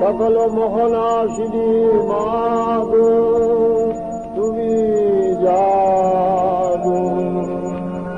সকল মোহনাশিনী মাগো তুমি জাগো।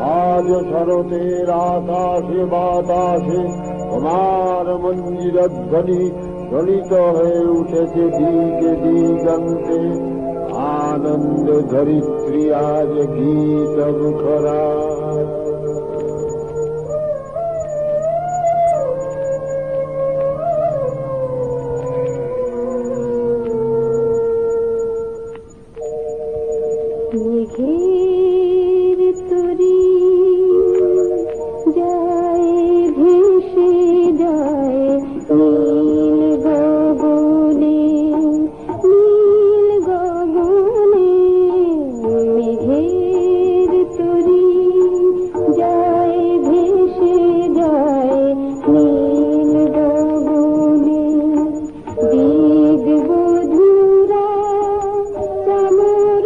আজ শরতের আকাশে বাতাসে তোমার মঞ্জিরধ্বনি ধ্বনিত হয়ে উঠেছে দিকে দিগন্তে। আনন্দ ধরিত্রী আজ গীত মুখরা। মেঘের তরি যায় ভেসে যায় নীল গগনে, নীল গগনে। মেঘের তরি যায় ভেসে যায় নীল গগনে। দিগ বধুরা চামর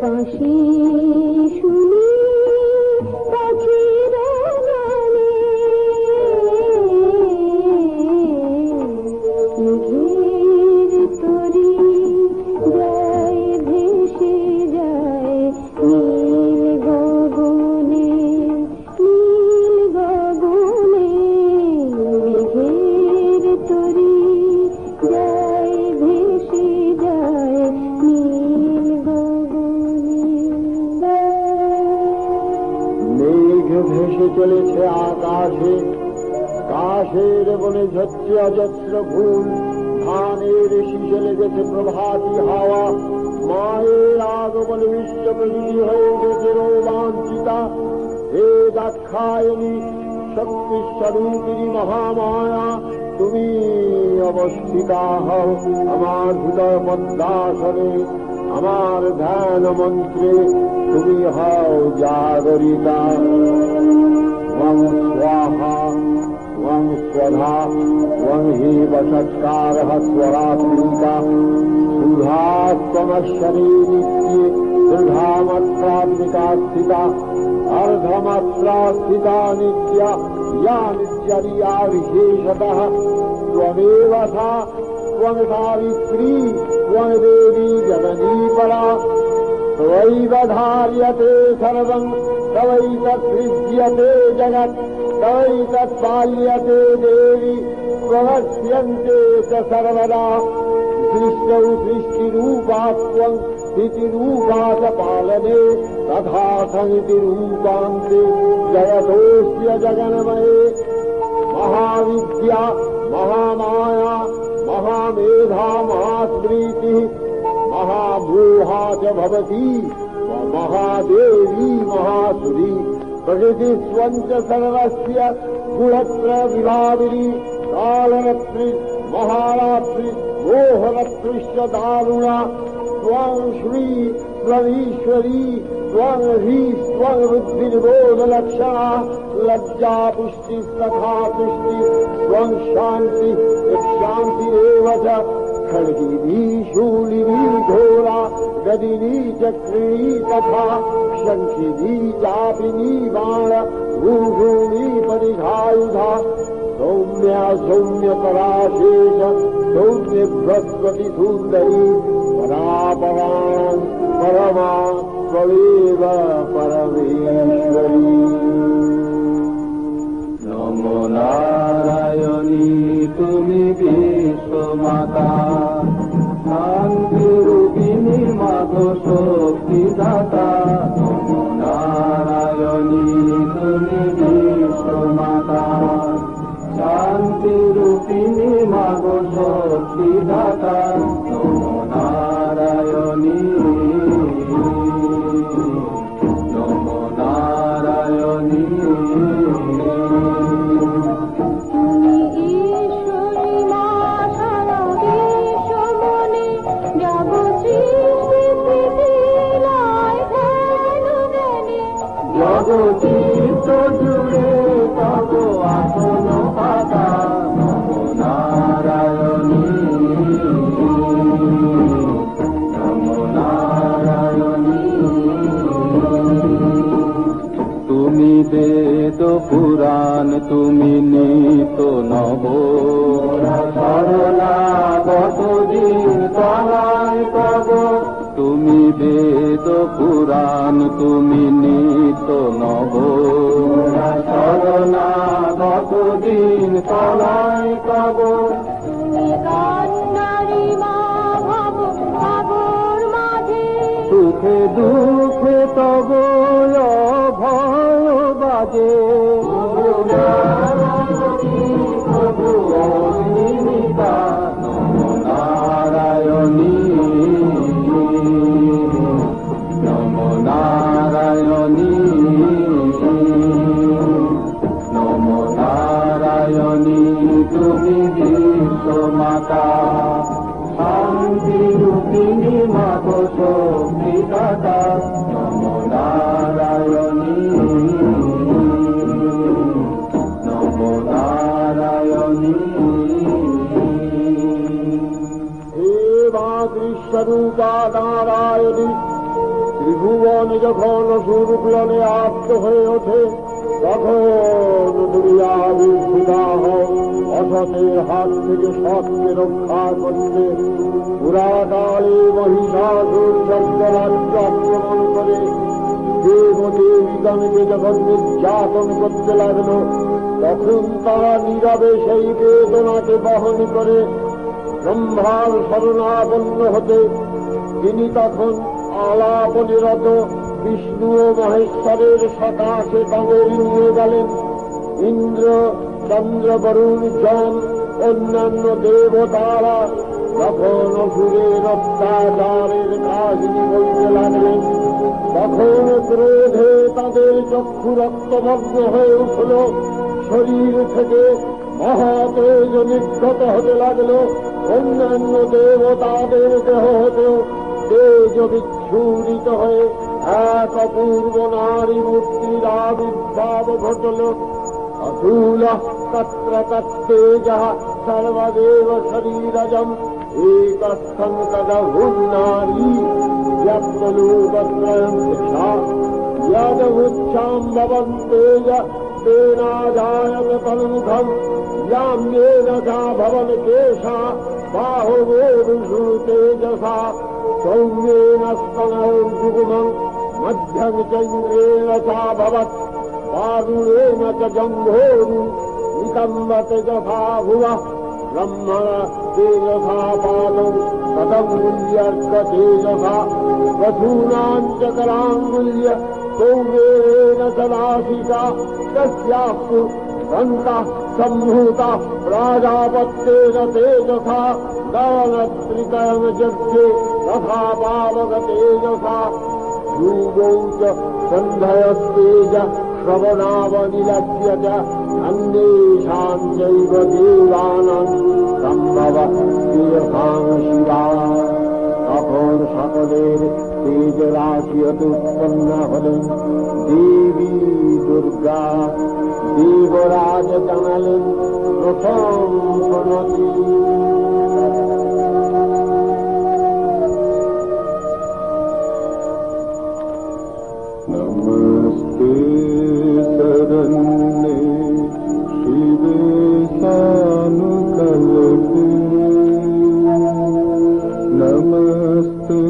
বাঁশি শুনি পাখিরা গানে। মেঘের তরি যায় ভেসে যায় নীল গগনে, নীল গগনে। মেঘের তরি যায় ভেসে যায় নীল গগনে। মেঘ ভেসে চলেছে আকাশে, কাশের বনে ঝরছে অজস্র ফুল। ধানের শীষে লেগেছে প্রভাতী হাওয়া। মায়ের আগমনে বিশ্ব প্রকৃতি হয়ে গেছে রোমাঞ্চিতা। হে দাক্ষায়ণী, শক্তি স্বরূপিণী মহামায়া, তুমি অবস্থিতা হও আমার হৃদয় পদ্মাসনে। আমার ধ্যান মন্ত্রে তুমি হও জাগরিতা। ত্বং স্বাহা ত্বং স্বধা ত্বং হি বশৎকারः স্বরাত্মিকা। সুধাস্তমশ্বরে নিত্যে দৃঢ়ামাত্রাত্মিকা স্থিতা। अर्धमात्रा स्थिता नित्या या नित्यरिया विशेषतः। त्वमेव सा त्वं सावित्री त्वं देवी जननी परा। त्वयैव धार्यते सर्वं तवैतत्सृज्यते जगत्। तवैतत्पाल्यते देवी त्वमस्यन्ते च सर्वदा। सृष्टौ सृष्टिरूपा त्वं स्थितिरूपा च पालने। तथा समितिरूपान्ते जगतोऽस्य जगन्मये। महाविद्या महामाया महामेधा महास्मृतिः महामोहा च भवति महादेवी महासुरी। प्रकृतिस्त्वं च सर्वस्य गुणत्रयविभाविनी। कालरात्रि महारात्रि मोहरात्रिश्च दारुणा। त्वं श्री त्वमीश्वरी त्वं ह्री त्वं बुद्धिनिरोधलक्षणा। लज्जा पुष्टिस्तथा तुष्टि त्वं शान्ति शान्तिरेव च। खड्गिनी शूलिनी घोरा गदिनी चक्रिणी तथा। शङ्खिनी चापिनी बाण भूभूमि परिघायुधा। सौम्या सौम्यपराशेष सौम्य बृहस्पति सुन्दरी। परापरां परमा त्वमेव परमेश्वरी। नमो नारायणी তুমি বিশ্বমাতা। শান্তিরূপিণী মাগো শক্তিদাতা। বিশ্বমাতা শান্তি রূপিণী মাগো শক্তিদাতা নমো নারায়ণী নমো নারায়ণী তুমি ঈশ্বরী মা সারা বিশ্ব মনে জগৎ সৃষ্টি স্থিতি লয় ধ্যান জ্ঞানে জগচিত্ত জুড়ে তব আসন পাতা নমো নারায়ণী নমো নারায়ণী তুমি বেদ পুরাণ তুমি নিত নব শরণাগত দিন তলায় তব তুমি বেদ পুরাণ তুমি নিত নব শরণাগত দিন তলায় তব তুমি কান্নারি মা ভব সাগর মাঝে সুখে দুঃখে তব ভয় বাজে প্রভু অগ্নিমিতা নমো নারায়ণী নমো নারায়ণী নমো নারায়ণী তুমি বিশ্বমাতা শান্তি রূপিণী মাগো শক্তিদাতা নমো নারায়ণী নমো নারায়ণী হে মা কৃষ্ণরূপা নারায়ণী ত্রিভুবন যখন সুরুগ্লনে আপ্ত হয়ে ওঠে তখন তুমি আবির্ভূতা হও অসতের হাত থেকে সৎকে রক্ষা করতে পুরাকালে মহিষাসুর চক্ররাজ্য আক্রমণ করে দেবদেবীগণকে যখন নির্যাতন করতে লাগলো তখন তারা নীরবে সেই বেদনাকে বহন করে ব্রহ্মার শরণাপন্ন হতে তিনি তখন আলাপনিরত বিষ্ণু ও মহেশ্বরের সকাশে তাদের নিয়ে গেলেন। ইন্দ্র চন্দ্র বরুণ যম অন্যান্য দেবতারা তখন অসুরের অত্যাচারের কাহিনী বলতে লাগলেন। তখন ক্রোধে তাদের চক্ষু রক্তমগ্ন হয়ে উঠল, শরীর থেকে মহাতেজ নির্গত হতে লাগল। অন্যান্য দেবতাদের দেহ হতেও তেজ বিচ্ছুরিত হয়ে এক অপূর্ব নারী মূর্তির আবির্ভাব ঘটল। অতুল তত্র তত্তেজ সর্বদেব শরীরজম একস্থং তদহুন্নারী যত্তলোকত্রয়ং দিশা यदमुच्छां भवन्तेज तेनाजायत तन्मुखम् याम्येन सा भवन् केशा बाहुवोरुषु तेजसा सौम्येन स्तनौर्जुगुमम् मध्यं चन्द्रेण सा भवत् पारुणेन च जम्भोरु नितम्ब तेजसा भुवः ब्रह्मण तेजसा पादौ कदङ्गुल्यर्क तेजसा वधूनां च कराङ्गुल्य सौम्येन सदाशिका तस्याः पुरन्तः सम्भूता प्राजापत्येन तेजसा दानत्रिकरणयज्ञे तथा पावक तेजसा यूगौ च सन्धयस्तेज श्रवणावनिलस्य च अन्येषां चैव देवानां सम्भव तेजसां शिवा। তখন সকলের তেজ রাশি হতে উৎপন্ন হলেন দেবী দুর্গা। দেবরাজ জানালেন প্রথম প্রণতি। নমস্তে শরণ্যে শিবে সানুকল্পে नमस्ते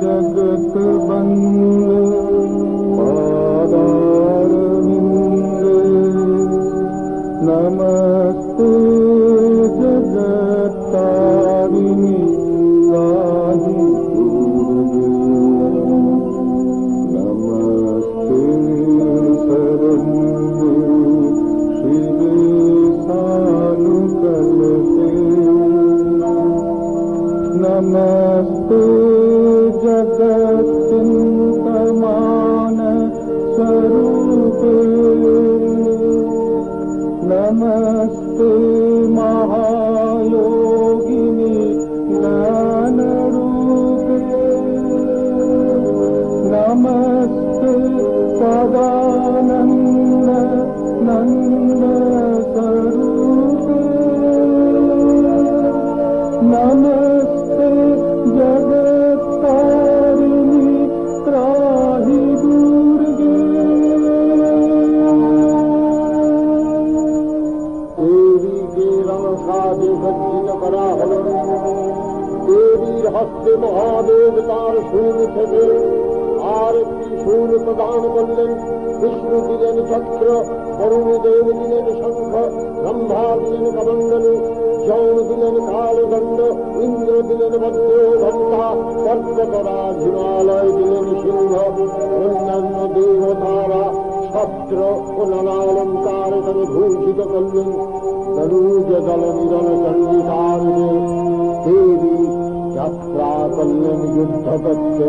जगत बंदे पादारविंदे नमस्ते जगत्तारिणी गाहि दुर्गे नमस्ते शरण्ये नमस्ते महायोगिनी ज्ञानरूपे नमस्ते सदानन्द नन्द स्वरूपे नमस्ते जगत्तारिणी त्राहि दुर्गे देवीके रणसादे सज्जित करा हल देवीर हस्ते महादेव तार शूल থেকে আর একটি শূল প্রদান করলেন। বিষ্ণু দিলেন চক্র, বরুণ দেব দিলেন শঙ্খ, ব্রহ্মা দিলেন কমণ্ডলু, যৌন দিলেন কালদণ্ড, ইন্দ্র দিলেন বজ্র ঘণ্টা, পর্বতরাজ হিমালয় দিলেন সিংহ, অন্যান্য দেবতারা শস্ত্র ও নানা অলঙ্কার তাকে ভূষিত করলেন। তনুজ দল নিরল চণ্ডিতারুণে দেবী যাত্রা করলেন যুদ্ধ করতে।